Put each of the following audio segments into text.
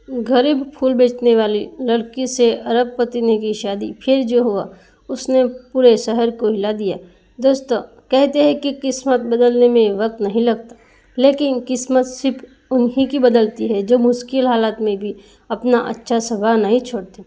गरीब फूल बेचने वाली लड़की से अरबपति ने की शादी। फिर जो हुआ उसने पूरे शहर को हिला दिया। दोस्तों, कहते हैं कि किस्मत बदलने में वक्त नहीं लगता, लेकिन किस्मत सिर्फ उन्हीं की बदलती है जो मुश्किल हालात में भी अपना अच्छा स्वभाव नहीं छोड़ते।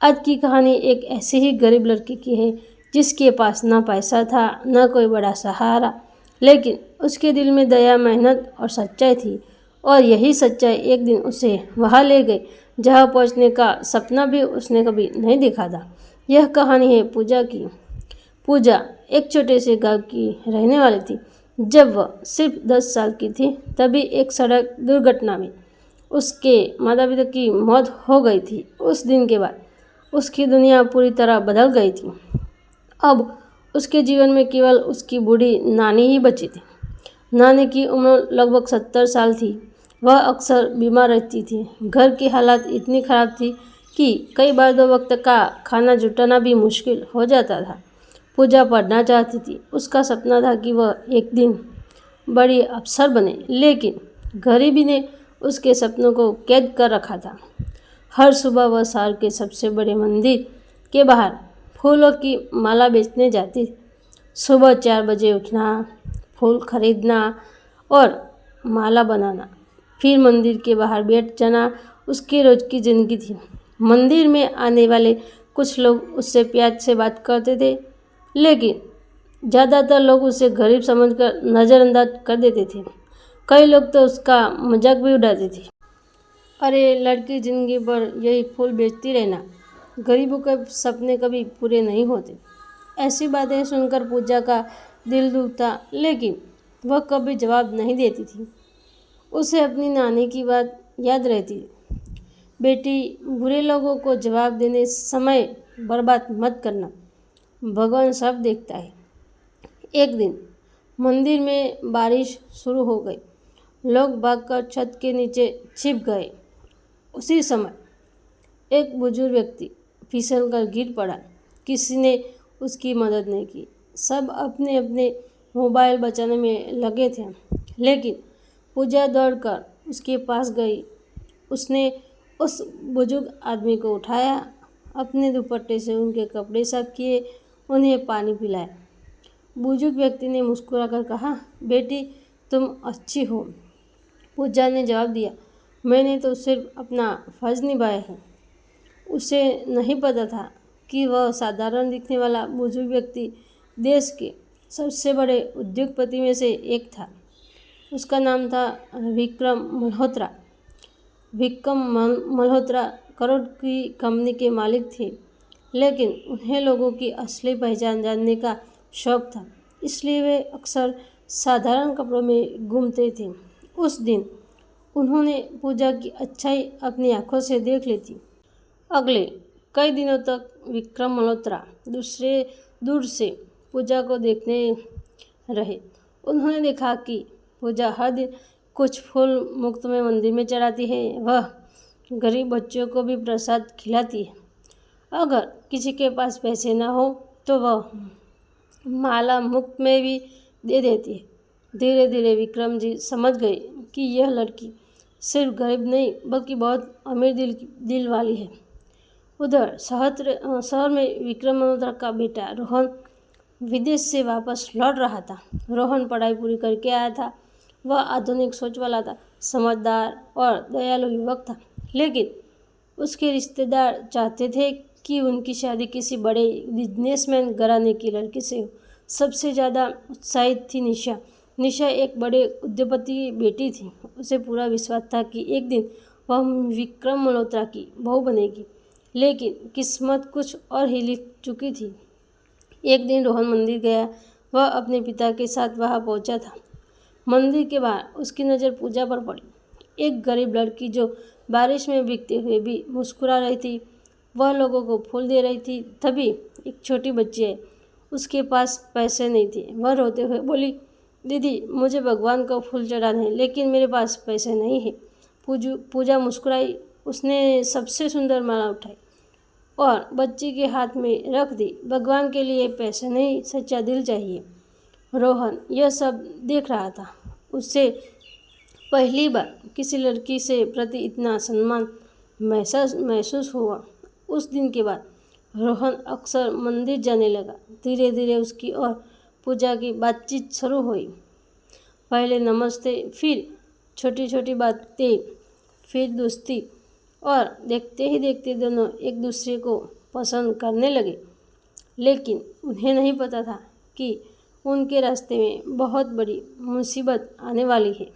आज की कहानी एक ऐसी ही गरीब लड़की की है जिसके पास ना पैसा था, ना कोई बड़ा सहारा, लेकिन उसके दिल में दया, मेहनत और सच्चाई थी। और यही सच्चाई एक दिन उसे वहाँ ले गई जहाँ पहुँचने का सपना भी उसने कभी नहीं देखा था। यह कहानी है पूजा की। पूजा एक छोटे से गांव की रहने वाली थी। जब वह सिर्फ 10 साल की थी, तभी एक सड़क दुर्घटना में उसके माता पिता की मौत हो गई थी। उस दिन के बाद उसकी दुनिया पूरी तरह बदल गई थी। अब उसके जीवन में केवल उसकी बूढ़ी नानी ही बची थी। नानी की उम्र लगभग 70 साल थी। वह अक्सर बीमार रहती थी। घर की हालत इतनी खराब थी कि कई बार 2 वक्त का खाना जुटाना भी मुश्किल हो जाता था। पूजा पढ़ना चाहती थी। उसका सपना था कि वह एक दिन बड़ी अफसर बने, लेकिन गरीबी ने उसके सपनों को कैद कर रखा था। हर सुबह वह शहर के सबसे बड़े मंदिर के बाहर फूलों की माला बेचने जाती। सुबह 4 बजे उठना, फूल खरीदना और माला बनाना, फिर मंदिर के बाहर बैठ जाना उसकी रोज की जिंदगी थी। मंदिर में आने वाले कुछ लोग उससे प्यार से बात करते थे, लेकिन ज़्यादातर लोग उसे गरीब समझकर नज़रअंदाज कर देते थे। कई लोग तो उसका मजाक भी उड़ाते थे। अरे लड़की, जिंदगी भर यही फूल बेचती रहना, गरीबों के सपने कभी पूरे नहीं होते। ऐसी बातें सुनकर पूजा का दिल दुखता, लेकिन वह कभी जवाब नहीं देती थी। उसे अपनी नानी की बात याद रहती। बेटी, बुरे लोगों को जवाब देने समय बर्बाद मत करना, भगवान सब देखता है। एक दिन मंदिर में बारिश शुरू हो गई। लोग भागकर छत के नीचे छिप गए। उसी समय एक बुजुर्ग व्यक्ति फिसलकर गिर पड़ा। किसी ने उसकी मदद नहीं की। सब अपने अपने मोबाइल बचाने में लगे थे, लेकिन पूजा दौड़कर उसके पास गई। उसने उस बुजुर्ग आदमी को उठाया, अपने दुपट्टे से उनके कपड़े साफ किए, उन्हें पानी पिलाया। बुजुर्ग व्यक्ति ने मुस्कुराकर कहा, बेटी, तुम अच्छी हो। पूजा ने जवाब दिया, मैंने तो सिर्फ अपना फर्ज निभाया है। उसे नहीं पता था कि वह साधारण दिखने वाला बुजुर्ग व्यक्ति देश के सबसे बड़े उद्योगपति में से एक था। उसका नाम था विक्रम मल्होत्रा। विक्रम मल्होत्रा करोड़ की कंपनी के मालिक थे, लेकिन उन्हें लोगों की असली पहचान जानने का शौक था, इसलिए वे अक्सर साधारण कपड़ों में घूमते थे। उस दिन उन्होंने पूजा की अच्छाई अपनी आंखों से देख ली थी। अगले कई दिनों तक विक्रम मल्होत्रा दूर से पूजा को देखने रहे। उन्होंने देखा कि पूजा हर दिन कुछ फूल मुफ्त में मंदिर में चढ़ाती है। वह गरीब बच्चों को भी प्रसाद खिलाती है। अगर किसी के पास पैसे ना हो तो वह माला मुफ्त में भी दे देती है। धीरे धीरे विक्रम जी समझ गए कि यह लड़की सिर्फ गरीब नहीं बल्कि बहुत अमीर दिल वाली है। उधर शहर में विक्रम मल्होत्रा का बेटा रोहन विदेश से वापस लौट रहा था। रोहन पढ़ाई पूरी करके आया था। वह आधुनिक सोच वाला था, समझदार और दयालु युवक था, लेकिन उसके रिश्तेदार चाहते थे कि उनकी शादी किसी बड़े बिजनेसमैन घराने की लड़की से हो। सबसे ज़्यादा उत्साहित थी निशा। निशा एक बड़े उद्योगपति की बेटी थी। उसे पूरा विश्वास था कि एक दिन वह विक्रम मल्होत्रा की बहू बनेगी, लेकिन किस्मत कुछ और ही लिख चुकी थी। एक दिन रोहन मंदिर गया। वह अपने पिता के साथ वहां पहुंचा था। मंदिर के बाहर उसकी नज़र पूजा पर पड़ी, एक गरीब लड़की जो बारिश में भीगते हुए भी मुस्कुरा रही थी। वह लोगों को फूल दे रही थी। तभी एक छोटी बच्ची आई। उसके पास पैसे नहीं थे। वह रोते हुए बोली, दीदी, मुझे भगवान को फूल चढ़ाने हैं, लेकिन मेरे पास पैसे नहीं है। पूजा मुस्कुराई। उसने सबसे सुंदर माला उठाई और बच्ची के हाथ में रख दी। भगवान के लिए पैसे नहीं, सच्चा दिल चाहिए। रोहन यह सब देख रहा था। उससे पहली बार किसी लड़की से प्रति इतना सम्मान महसूस हुआ। उस दिन के बाद रोहन अक्सर मंदिर जाने लगा। धीरे धीरे उसकी और पूजा की बातचीत शुरू हुई। पहले नमस्ते, फिर छोटी छोटी बातें, फिर दोस्ती, और देखते ही देखते दोनों एक दूसरे को पसंद करने लगे। लेकिन उन्हें नहीं पता था कि उनके रास्ते में बहुत बड़ी मुसीबत आने वाली है,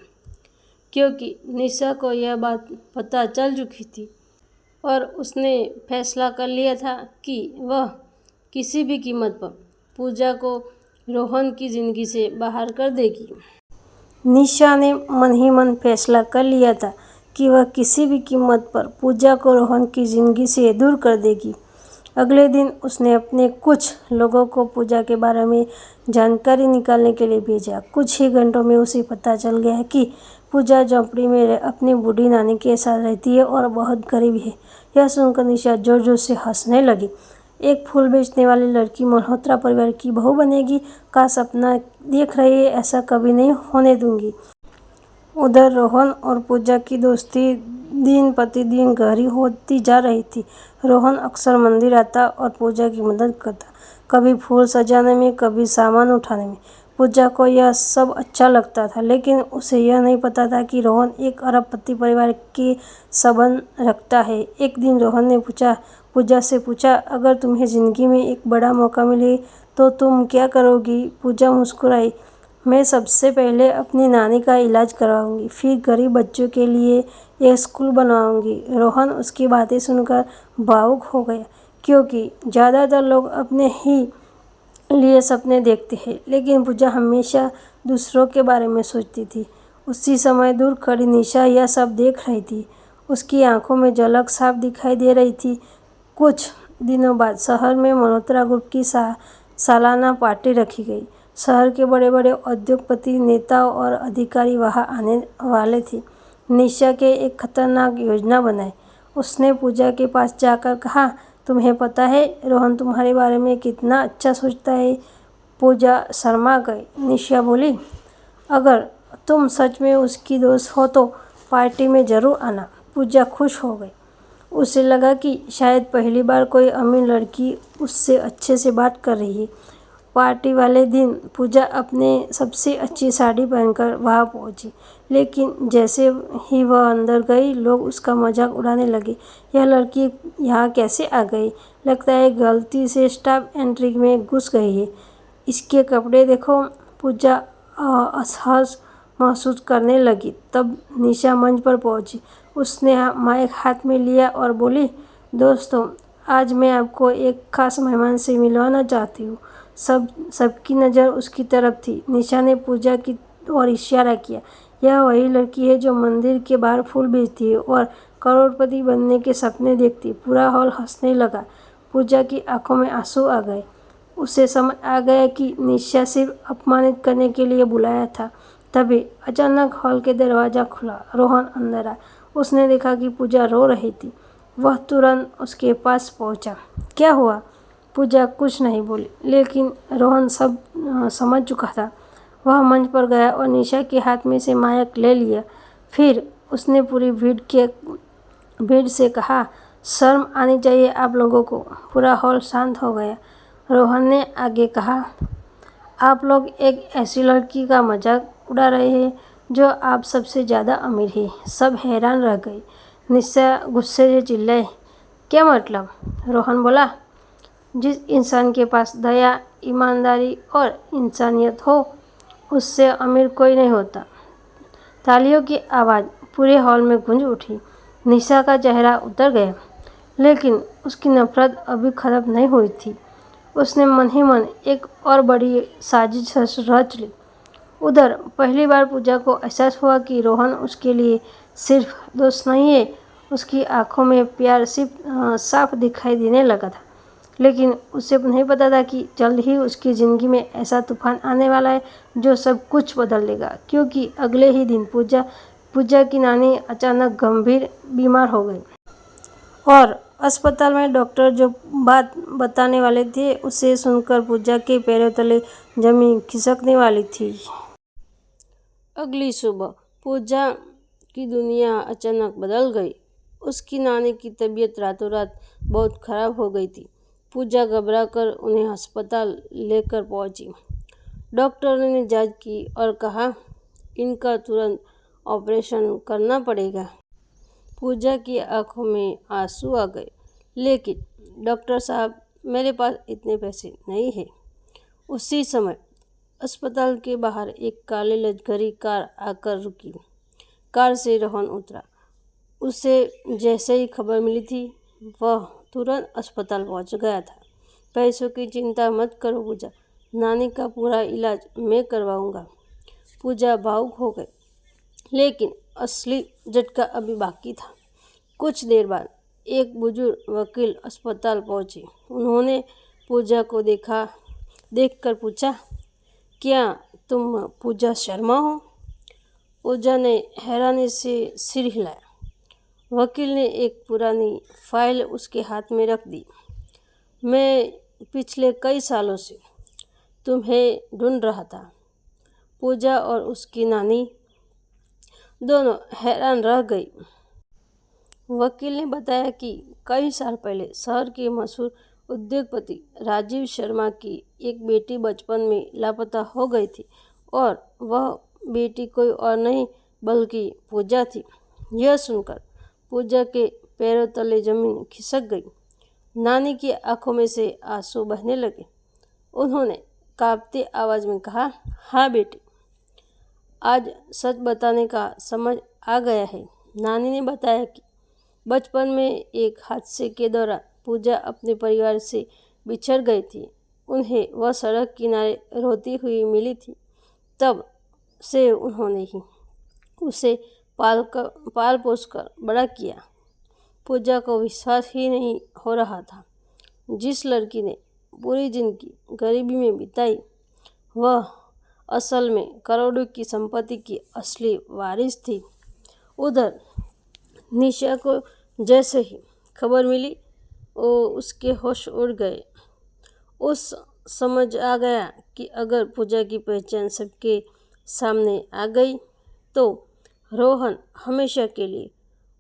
क्योंकि निशा को यह बात पता चल चुकी थी और उसने फैसला कर लिया था कि वह किसी भी कीमत पर पूजा को रोहन की ज़िंदगी से बाहर कर देगी। निशा ने मन ही मन फैसला कर लिया था कि वह किसी भी कीमत पर पूजा को रोहन की ज़िंदगी से दूर कर देगी। अगले दिन उसने अपने कुछ लोगों को पूजा के बारे में जानकारी निकालने के लिए भेजा। कुछ ही घंटों में उसे पता चल गया कि पूजा झोंपड़ी में अपनी बूढ़ी नानी के साथ रहती है और बहुत गरीब है। यह सुनकर निशा जोर जोर से हंसने लगी। एक फूल बेचने वाली लड़की मल्होत्रा परिवार की बहू बनेगी का सपना देख रही है, ऐसा कभी नहीं होने दूंगी। उधर रोहन और पूजा की दोस्ती दिन प्रतिदिन गहरी होती जा रही थी। रोहन अक्सर मंदिर आता और पूजा की मदद करता, कभी फूल सजाने में, कभी सामान उठाने में। पूजा को यह सब अच्छा लगता था, लेकिन उसे यह नहीं पता था कि रोहन एक अरबपति परिवार के संबंध रखता है। एक दिन रोहन ने पूजा से पूछा, अगर तुम्हें जिंदगी में एक बड़ा मौका मिले तो तुम क्या करोगी? पूजा मुस्कुराई, मैं सबसे पहले अपनी नानी का इलाज करवाऊंगी, फिर गरीब बच्चों के लिए एक स्कूल बनवाऊंगी। रोहन उसकी बातें सुनकर भावुक हो गया, क्योंकि ज़्यादातर लोग अपने ही लिए सपने देखते हैं, लेकिन पूजा हमेशा दूसरों के बारे में सोचती थी। उसी समय दूर खड़ी निशा यह सब देख रही थी। उसकी आंखों में झलक साफ दिखाई दे रही थी। कुछ दिनों बाद शहर में मल्होत्रा ग्रुप की सालाना पार्टी रखी गई। शहर के बड़े बड़े उद्योगपति, नेता और अधिकारी वहां आने वाले थे। निशा के एक खतरनाक योजना बनाई। उसने पूजा के पास जाकर कहा, तुम्हें पता है रोहन तुम्हारे बारे में कितना अच्छा सोचता है? पूजा शर्मा गई। निशा बोली, अगर तुम सच में उसकी दोस्त हो तो पार्टी में ज़रूर आना। पूजा खुश हो गई। उसे लगा कि शायद पहली बार कोई अमीर लड़की उससे अच्छे से बात कर रही है। पार्टी वाले दिन पूजा अपने सबसे अच्छी साड़ी पहनकर वहां पहुंची, लेकिन जैसे ही वह अंदर गई, लोग उसका मजाक उड़ाने लगे। यह लड़की यहाँ कैसे आ गई? लगता है गलती से स्टाफ एंट्री में घुस गई है। इसके कपड़े देखो। पूजा असहज महसूस करने लगी। तब निशा मंच पर पहुंची। उसने माइक हाथ में लिया और बोली, दोस्तों, आज मैं आपको एक खास मेहमान से मिलवाना चाहती हूँ। सबकी नज़र उसकी तरफ थी। निशा ने पूजा की ओर इशारा किया। यह वही लड़की है जो मंदिर के बाहर फूल बेचती है और करोड़पति बनने के सपने देखती। पूरा हॉल हंसने लगा। पूजा की आंखों में आंसू आ गए। उसे समझ आ गया कि निशा सिर्फ अपमानित करने के लिए बुलाया था। तभी अचानक हॉल के दरवाज़ा खुला। रोहन अंदर आया। उसने देखा कि पूजा रो रही थी। वह तुरंत उसके पास पहुंचा। क्या हुआ? पूजा कुछ नहीं बोली, लेकिन रोहन सब समझ चुका था। वह मंच पर गया और निशा के हाथ में से माइक ले लिया। फिर उसने पूरी भीड़ से कहा, शर्म आनी चाहिए आप लोगों को। पूरा हॉल शांत हो गया। रोहन ने आगे कहा, आप लोग एक ऐसी लड़की का मजाक उड़ा रहे हैं जो आप सबसे ज़्यादा अमीर है। सब हैरान रह गए। निशा गुस्से से चिल्लाई, क्या मतलब? रोहन बोला, जिस इंसान के पास दया, ईमानदारी और इंसानियत हो, उससे अमीर कोई नहीं होता। तालियों की आवाज़ पूरे हॉल में गूंज उठी। निशा का चेहरा उतर गया, लेकिन उसकी नफरत अभी खत्म नहीं हुई थी। उसने मन ही मन एक और बड़ी साजिश रच ली। उधर पहली बार पूजा को एहसास हुआ कि रोहन उसके लिए सिर्फ दोस्त नहीं है। उसकी आंखों में प्यार सिर्फ साफ दिखाई देने लगा था, लेकिन उसे नहीं पता था कि जल्द ही उसकी ज़िंदगी में ऐसा तूफान आने वाला है जो सब कुछ बदल देगा। क्योंकि अगले ही दिन पूजा की नानी अचानक गंभीर बीमार हो गई और अस्पताल में डॉक्टर जो बात बताने वाले थे, उसे सुनकर पूजा के पैरों तले जमीन खिसकने वाली थी। अगली सुबह पूजा की दुनिया अचानक बदल गई। उसकी नानी की तबीयत रातों रात बहुत खराब हो गई थी। पूजा घबराकर उन्हें अस्पताल लेकर पहुंची। डॉक्टर ने जांच की और कहा, इनका तुरंत ऑपरेशन करना पड़ेगा। पूजा की आंखों में आंसू आ गए। लेकिन डॉक्टर साहब, मेरे पास इतने पैसे नहीं हैं। उसी समय अस्पताल के बाहर एक काले लश्करी कार आकर रुकी। कार से रोहन उतरा। उसे जैसे ही खबर मिली थी, वह तुरंत अस्पताल पहुंच गया था। पैसों की चिंता मत करो पूजा, नानी का पूरा इलाज मैं करवाऊंगा। पूजा भावुक हो गई, लेकिन असली झटका अभी बाकी था। कुछ देर बाद एक बुजुर्ग वकील अस्पताल पहुंचे। उन्होंने पूजा को देखकर पूछा, क्या तुम पूजा शर्मा हो? पूजा ने हैरानी से सिर हिलाया। वकील ने एक पुरानी फाइल उसके हाथ में रख दी। मैं पिछले कई सालों से तुम्हें ढूंढ रहा था। पूजा और उसकी नानी दोनों हैरान रह गई। वकील ने बताया कि कई साल पहले शहर के मशहूर उद्योगपति राजीव शर्मा की एक बेटी बचपन में लापता हो गई थी और वह बेटी कोई और नहीं बल्कि पूजा थी। यह सुनकर पूजा के पैरों तले जमीन खिसक गई। नानी की आंखों में से आंसू बहने लगे। उन्होंने कांपती आवाज़ में कहा, हाँ बेटी, आज सच बताने का समय आ गया है। नानी ने बताया कि बचपन में एक हादसे के दौरान पूजा अपने परिवार से बिछड़ गई थी। उन्हें वह सड़क किनारे रोती हुई मिली थी। तब से उन्होंने ही उसे पाल पोस कर बड़ा किया। पूजा को विश्वास ही नहीं हो रहा था। जिस लड़की ने पूरी जिंदगी गरीबी में बिताई, वह असल में करोड़ों की संपत्ति की असली वारिस थी। उधर निशा को जैसे ही खबर मिली, उसके होश उड़ गए। उस समझ आ गया कि अगर पूजा की पहचान सबके सामने आ गई तो रोहन हमेशा के लिए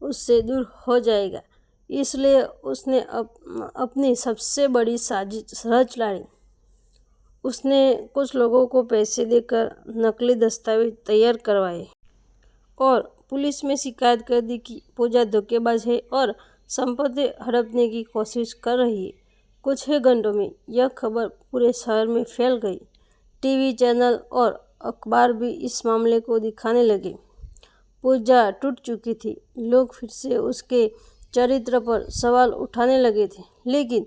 उससे दूर हो जाएगा। इसलिए उसने अपनी सबसे बड़ी साजिश रच डाली। उसने कुछ लोगों को पैसे देकर नकली दस्तावेज तैयार करवाए और पुलिस में शिकायत कर दी कि पूजा धोखेबाज है और संपत्ति हड़पने की कोशिश कर रही है। कुछ ही घंटों में यह खबर पूरे शहर में फैल गई। टीवी चैनल और अखबार भी इस मामले को दिखाने लगे। पूजा टूट चुकी थी। लोग फिर से उसके चरित्र पर सवाल उठाने लगे थे, लेकिन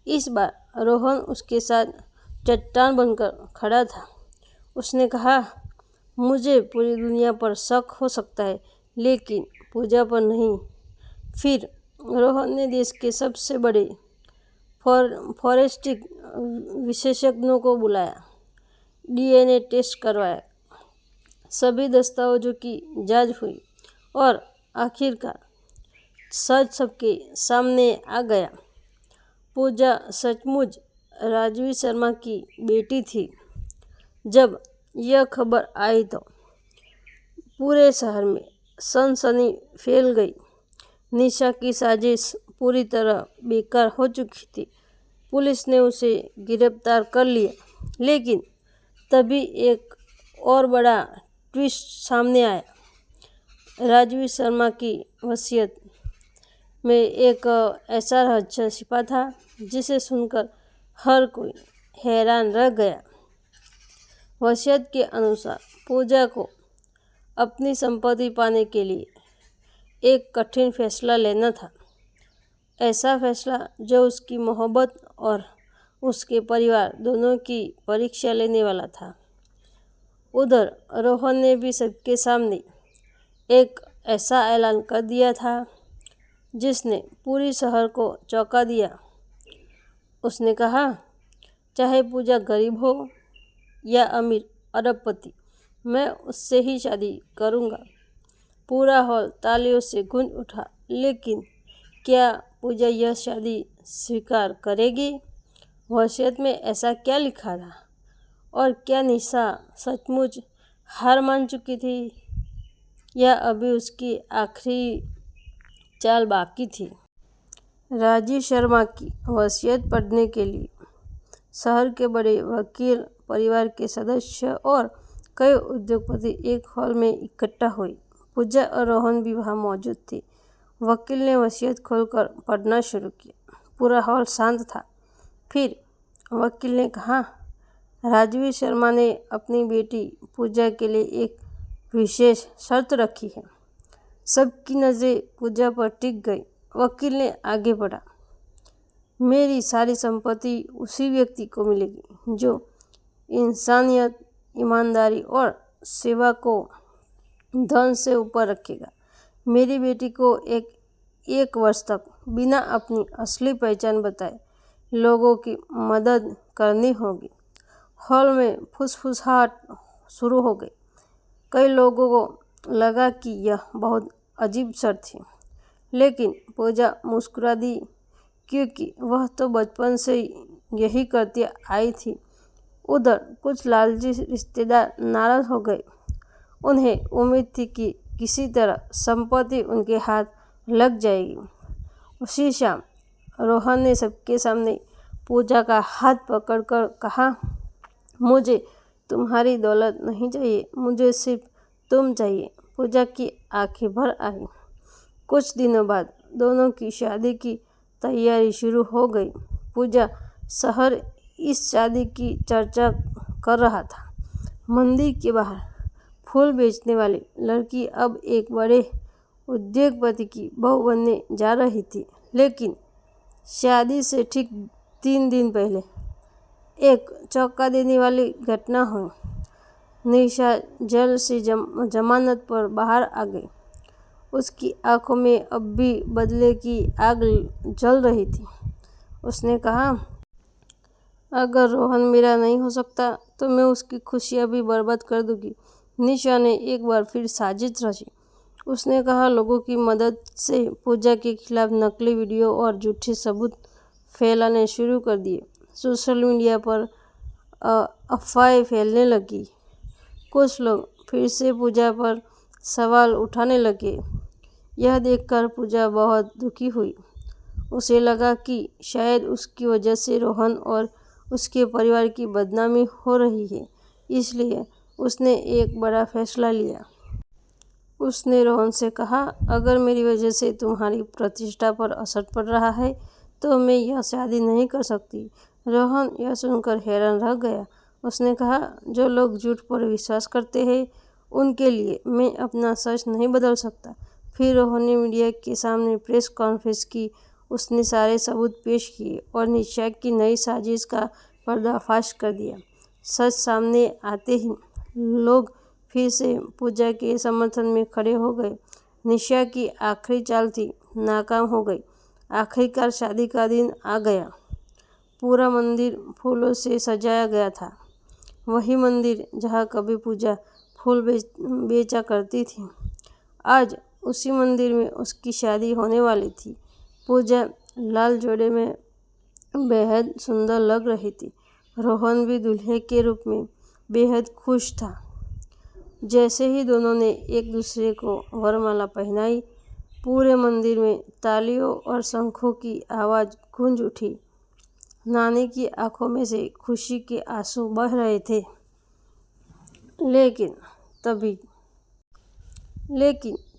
इस बार रोहन उसके साथ चट्टान बनकर खड़ा था। उसने कहा, मुझे पूरी दुनिया पर शक हो सकता है, लेकिन पूजा पर नहीं। फिर रोहन ने देश के सबसे बड़े फॉरेंसिक विशेषज्ञों को बुलाया, डीएनए टेस्ट करवाया, सभी दस्तावेजों की जांच हुई और आखिरकार सच सबके सामने आ गया। पूजा सचमुच राजीव शर्मा की बेटी थी। जब यह खबर आई तो पूरे शहर में सनसनी फैल गई। निशा की साजिश पूरी तरह बेकार हो चुकी थी। पुलिस ने उसे गिरफ्तार कर लिया, लेकिन तभी एक और बड़ा ट्विस्ट सामने आया। राजीव शर्मा की वसीयत में एक ऐसा रहस्य छिपा था जिसे सुनकर हर कोई हैरान रह गया। वसीयत के अनुसार पूजा को अपनी संपत्ति पाने के लिए एक कठिन फैसला लेना था। ऐसा फैसला जो उसकी मोहब्बत और उसके परिवार दोनों की परीक्षा लेने वाला था। उधर रोहन ने भी सबके सामने एक ऐसा ऐलान कर दिया था जिसने पूरी शहर को चौंका दिया। उसने कहा, चाहे पूजा गरीब हो या अमीर अरबपति, मैं उससे ही शादी करूंगा। पूरा हॉल तालियों से गूंज उठा। लेकिन क्या पूजा यह शादी स्वीकार करेगी? वसीयत में ऐसा क्या लिखा था? और क्या निशा सचमुच हार मान चुकी थी या अभी उसकी आखिरी चाल बाकी थी। राजीव शर्मा की वसीयत पढ़ने के लिए शहर के बड़े वकील परिवार के सदस्य और कई उद्योगपति एक हॉल में इकट्ठा हुए। पूजा और रोहन भी वहां मौजूद थे। वकील ने वसीयत खोलकर पढ़ना शुरू किया। पूरा हॉल शांत था। फिर वकील ने कहा, राजीव शर्मा ने अपनी बेटी पूजा के लिए एक विशेष शर्त रखी है। सबकी नज़रें पूजा पर टिक गई। वकील ने आगे बढ़ा, मेरी सारी संपत्ति उसी व्यक्ति को मिलेगी जो इंसानियत, ईमानदारी और सेवा को धन से ऊपर रखेगा। मेरी बेटी को एक वर्ष तक बिना अपनी असली पहचान बताए लोगों की मदद करनी होगी। हॉल में फुसफुसाहट शुरू हो गई। कई लोगों को लगा कि यह बहुत अजीब शर्त थी, लेकिन पूजा मुस्कुरा दी, क्योंकि वह तो बचपन से यही करती आई थी। उधर कुछ लालची रिश्तेदार नाराज हो गए। उन्हें उम्मीद थी कि किसी तरह संपत्ति उनके हाथ लग जाएगी। उसी शाम रोहन ने सबके सामने पूजा का हाथ पकड़कर कहा, मुझे तुम्हारी दौलत नहीं चाहिए, मुझे सिर्फ तुम चाहिए। पूजा की आंखें भर आई। कुछ दिनों बाद दोनों की शादी की तैयारी शुरू हो गई। पूजा शहर इस शादी की चर्चा कर रहा था। मंदिर के बाहर फूल बेचने वाली लड़की अब एक बड़े उद्योगपति की बहू बनने जा रही थी। लेकिन शादी से ठीक 3 दिन पहले एक चौंका देने वाली घटना हुई। निशा जेल से जमानत पर बाहर आ गई। उसकी आंखों में अब भी बदले की आग जल रही थी। उसने कहा, अगर रोहन मेरा नहीं हो सकता तो मैं उसकी खुशियां भी बर्बाद कर दूंगी। निशा ने एक बार फिर साजिश रची। उसने कहा, लोगों की मदद से पूजा के खिलाफ नकली वीडियो और झूठे सबूत फैलाने शुरू कर दिए। सोशल मीडिया पर अफवाहें फैलने लगी। कुछ लोग फिर से पूजा पर सवाल उठाने लगे। यह देखकर पूजा बहुत दुखी हुई। उसे लगा कि शायद उसकी वजह से रोहन और उसके परिवार की बदनामी हो रही है। इसलिए उसने एक बड़ा फैसला लिया। उसने रोहन से कहा, अगर मेरी वजह से तुम्हारी प्रतिष्ठा पर असर पड़ रहा है तो मैं यह शादी नहीं कर सकती। रोहन यह सुनकर हैरान रह गया। उसने कहा, जो लोग झूठ पर विश्वास करते हैं उनके लिए मैं अपना सच नहीं बदल सकता। फिर रोहन ने मीडिया के सामने प्रेस कॉन्फ्रेंस की। उसने सारे सबूत पेश किए और निशा की नई साजिश का पर्दाफाश कर दिया। सच सामने आते ही लोग फिर से पूजा के समर्थन में खड़े हो गए। निशा की आखिरी चाल थी, नाकाम हो गई। आखिरकार शादी का दिन आ गया। पूरा मंदिर फूलों से सजाया गया था। वही मंदिर जहाँ कभी पूजा फूल बेचा करती थी, आज उसी मंदिर में उसकी शादी होने वाली थी। पूजा लाल जोड़े में बेहद सुंदर लग रही थी। रोहन भी दूल्हे के रूप में बेहद खुश था। जैसे ही दोनों ने एक दूसरे को वरमाला पहनाई, पूरे मंदिर में तालियों और शंखों की आवाज़ गूंज उठी। नानी की आंखों में से खुशी के आंसू बह रहे थे। लेकिन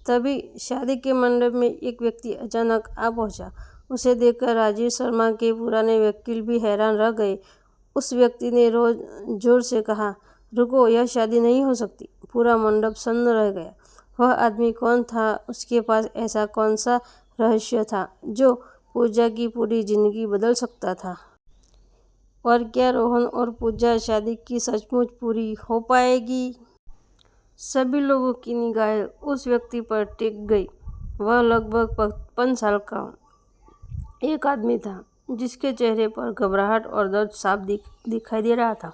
तभी शादी के मंडप में एक व्यक्ति अचानक आ पहुंचा। उसे देखकर राजीव शर्मा के पुराने वकील भी हैरान रह गए। उस व्यक्ति ने जोर से कहा, रुको, यह शादी नहीं हो सकती। पूरा मंडप सन्न रह गया। वह आदमी कौन था? उसके पास ऐसा कौन सा रहस्य था जो पूजा की पूरी जिंदगी बदल सकता था? और क्या रोहन और पूजा शादी की सचमुच पूरी हो पाएगी? सभी लोगों की निगाहें उस व्यक्ति पर टिक गई। वह लगभग 55 साल का एक आदमी था, जिसके चेहरे पर घबराहट और दर्द साफ दिखाई दे रहा था।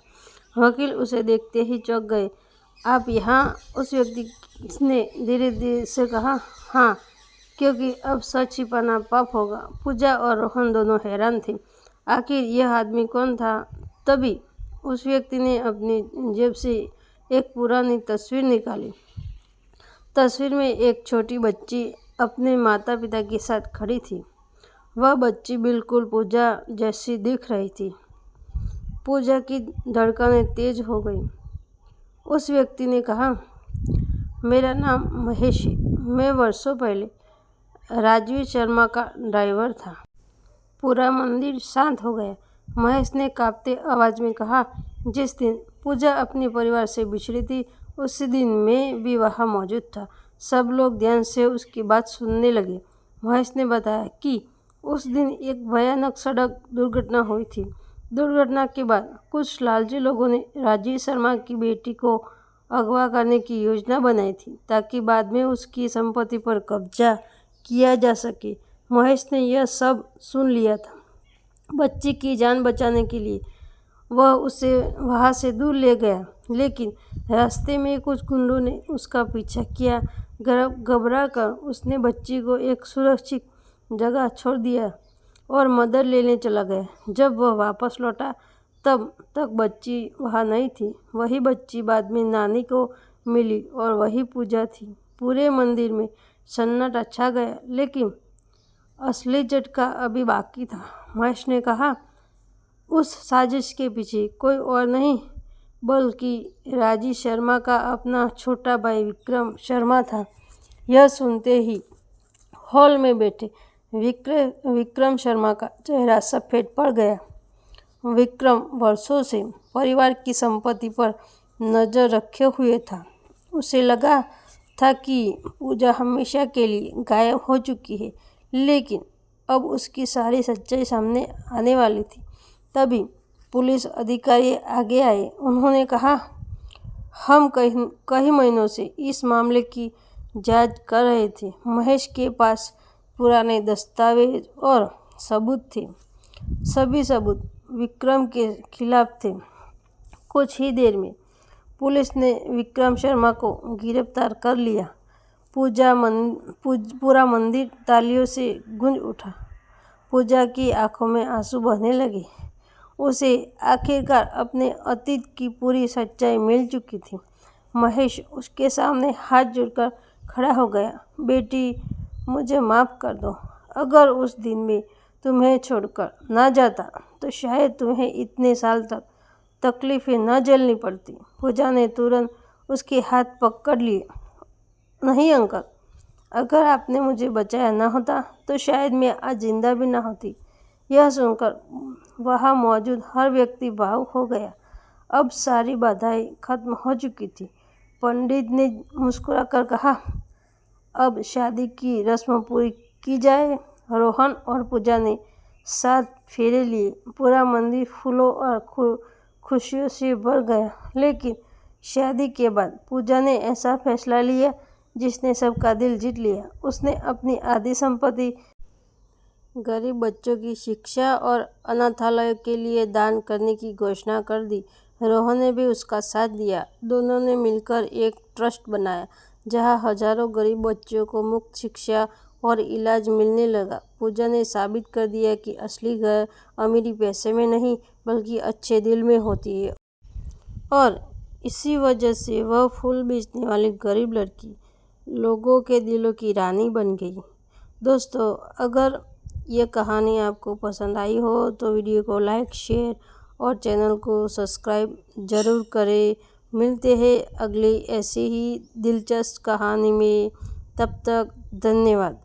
वकील उसे देखते ही चौंक गए। आप यहाँ? उस व्यक्ति ने धीरे धीरे से कहा। हाँ, क्योंकि अब सच छिपाना पाप होगा। पूजा और रोहन दोनों हैरान थे। आखिर यह आदमी कौन था? तभी उस व्यक्ति ने अपनी जेब से एक पुरानी तस्वीर निकाली। तस्वीर में एक छोटी बच्ची अपने माता पिता के साथ खड़ी थी। वह बच्ची बिल्कुल पूजा जैसी दिख रही थी। पूजा की धड़कनें तेज हो गई। उस व्यक्ति ने कहा, मेरा नाम महेश है। मैं वर्षों पहले राजवीर शर्मा का ड्राइवर था। पूरा मंदिर शांत हो गया। महेश ने कांपते आवाज में कहा, जिस दिन पूजा अपने परिवार से बिछड़ी थी उसी दिन मैं भी वहाँ मौजूद था। सब लोग ध्यान से उसकी बात सुनने लगे। महेश ने बताया कि उस दिन एक भयानक सड़क दुर्घटना हुई थी। दुर्घटना के बाद कुछ लालची लोगों ने राजीव शर्मा की बेटी को अगवा करने की योजना बनाई थी ताकि बाद में उसकी संपत्ति पर कब्जा किया जा सके। महेश ने यह सब सुन लिया था। बच्ची की जान बचाने के लिए वह उसे वहाँ से दूर ले गया, लेकिन रास्ते में कुछ गुंडों ने उसका पीछा किया। घबरा कर उसने बच्ची को एक सुरक्षित जगह छोड़ दिया और मदद लेने चला गया। जब वह वापस लौटा तब तक बच्ची वहाँ नहीं थी। वही बच्ची बाद में नानी को मिली और वही पूजा थी। पूरे मंदिर में सन्नाटा छा गया, लेकिन असली झटका अभी बाकी था। महेश ने कहा, उस साजिश के पीछे कोई और नहीं बल्कि राजीव शर्मा का अपना छोटा भाई विक्रम शर्मा था। यह सुनते ही हॉल में बैठे विक्रम शर्मा का चेहरा सफ़ेद पड़ गया। विक्रम वर्षों से परिवार की संपत्ति पर नज़र रखे हुए था। उसे लगा था कि पूजा हमेशा के लिए गायब हो चुकी है, लेकिन अब उसकी सारी सच्चाई सामने आने वाली थी। तभी पुलिस अधिकारी आगे आए। उन्होंने कहा, हम कई महीनों से इस मामले की जांच कर रहे थे। महेश के पास पुराने दस्तावेज और सबूत थे। सभी सबूत विक्रम के खिलाफ थे। कुछ ही देर में पुलिस ने विक्रम शर्मा को गिरफ्तार कर लिया। पूरा मंदिर तालियों से गूंज उठा। पूजा की आंखों में आंसू बहने लगे। उसे आखिरकार अपने अतीत की पूरी सच्चाई मिल चुकी थी। महेश उसके सामने हाथ जोड़कर खड़ा हो गया। बेटी, मुझे माफ़ कर दो। अगर उस दिन में तुम्हें छोड़कर ना जाता तो शायद तुम्हें इतने साल तक तकलीफ़ें न झेलनी पड़ती। पूजा ने तुरंत उसके हाथ पकड़ लिए। नहीं अंकल, अगर आपने मुझे बचाया ना होता तो शायद मैं आज जिंदा भी ना होती। यह सुनकर वहाँ मौजूद हर व्यक्ति भावुक हो गया। अब सारी बाधाएं खत्म हो चुकी थी। पंडित ने मुस्कुराकर कहा, अब शादी की रस्म पूरी की जाए। रोहन और पूजा ने 7 फेरे लिए। पूरा मंदिर फूलों और खुशियों से भर गया। लेकिन शादी के बाद पूजा ने ऐसा फैसला लिया जिसने सबका दिल जीत लिया। उसने अपनी आधी संपत्ति गरीब बच्चों की शिक्षा और अनाथालयों के लिए दान करने की घोषणा कर दी। रोहन ने भी उसका साथ दिया। दोनों ने मिलकर एक ट्रस्ट बनाया जहां हजारों गरीब बच्चों को मुफ्त शिक्षा और इलाज मिलने लगा। पूजा ने साबित कर दिया कि असली अमीरी पैसे में नहीं बल्कि अच्छे दिल में होती है। और इसी वजह से वह फूल बेचने वाली गरीब लड़की लोगों के दिलों की रानी बन गई। दोस्तों, अगर ये कहानी आपको पसंद आई हो तो वीडियो को लाइक, शेयर और चैनल को सब्सक्राइब ज़रूर करें। मिलते हैं अगली ऐसी ही दिलचस्प कहानी में। तब तक धन्यवाद।